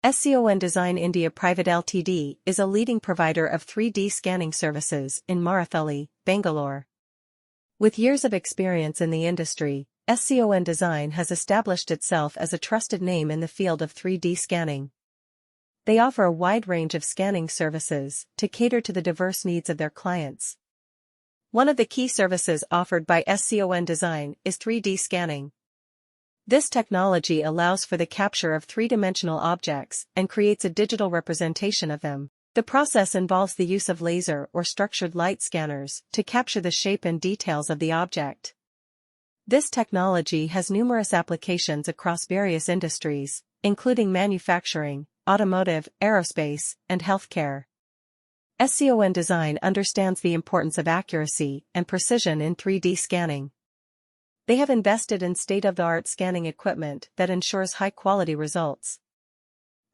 SCON Design India Private Ltd is a leading provider of 3D scanning services in Marathahalli, Bangalore. With years of experience in the industry, SCON Design has established itself as a trusted name in the field of 3D scanning. They offer a wide range of scanning services to cater to the diverse needs of their clients. One of the key services offered by SCON Design is 3D scanning. This technology allows for the capture of three-dimensional objects and creates a digital representation of them. The process involves the use of laser or structured light scanners to capture the shape and details of the object. This technology has numerous applications across various industries, including manufacturing, automotive, aerospace, and healthcare. SCON Design understands the importance of accuracy and precision in 3D scanning. They have invested in state-of-the-art scanning equipment that ensures high-quality results.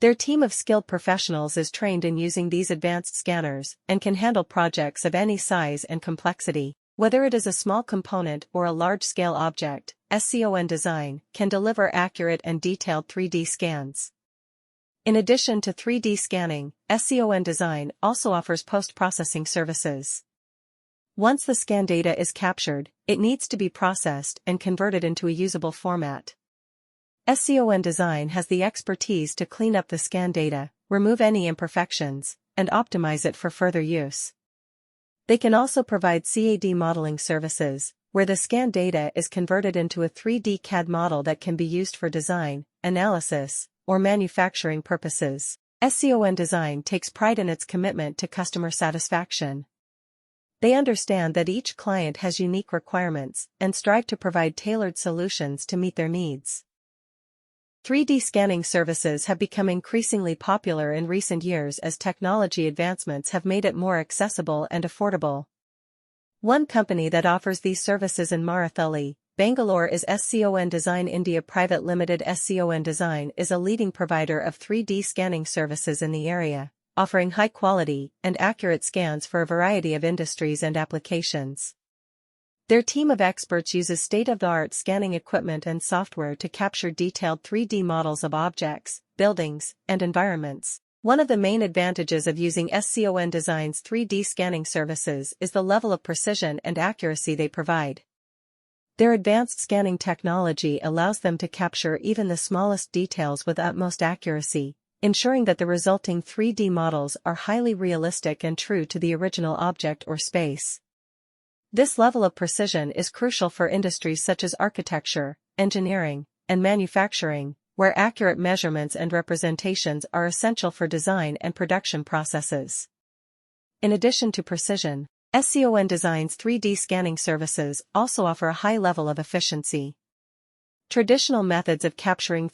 Their team of skilled professionals is trained in using these advanced scanners and can handle projects of any size and complexity. Whether it is a small component or a large-scale object, SCON Design can deliver accurate and detailed 3D scans. In addition to 3D scanning, SCON Design also offers post-processing services. Once the scan data is captured, it needs to be processed and converted into a usable format. SCON Design has the expertise to clean up the scan data, remove any imperfections, and optimize it for further use. They can also provide CAD modeling services, where the scan data is converted into a 3D CAD model that can be used for design, analysis, or manufacturing purposes. SCON Design takes pride in its commitment to customer satisfaction. They understand that each client has unique requirements and strive to provide tailored solutions to meet their needs. 3D scanning services have become increasingly popular in recent years as technology advancements have made it more accessible and affordable. One company that offers these services in Marathahalli, Bangalore is SCON Design India Private Limited. SCON Design is a leading provider of 3D scanning services in the area, offering high-quality and accurate scans for a variety of industries and applications. Their team of experts uses state-of-the-art scanning equipment and software to capture detailed 3D models of objects, buildings, and environments. One of the main advantages of using SCON Design's 3D scanning services is the level of precision and accuracy they provide. Their advanced scanning technology allows them to capture even the smallest details with utmost accuracy, ensuring that the resulting 3D models are highly realistic and true to the original object or space. This level of precision is crucial for industries such as architecture, engineering, and manufacturing, where accurate measurements and representations are essential for design and production processes. In addition to precision, SCON Design's 3D scanning services also offer a high level of efficiency. Traditional methods of capturing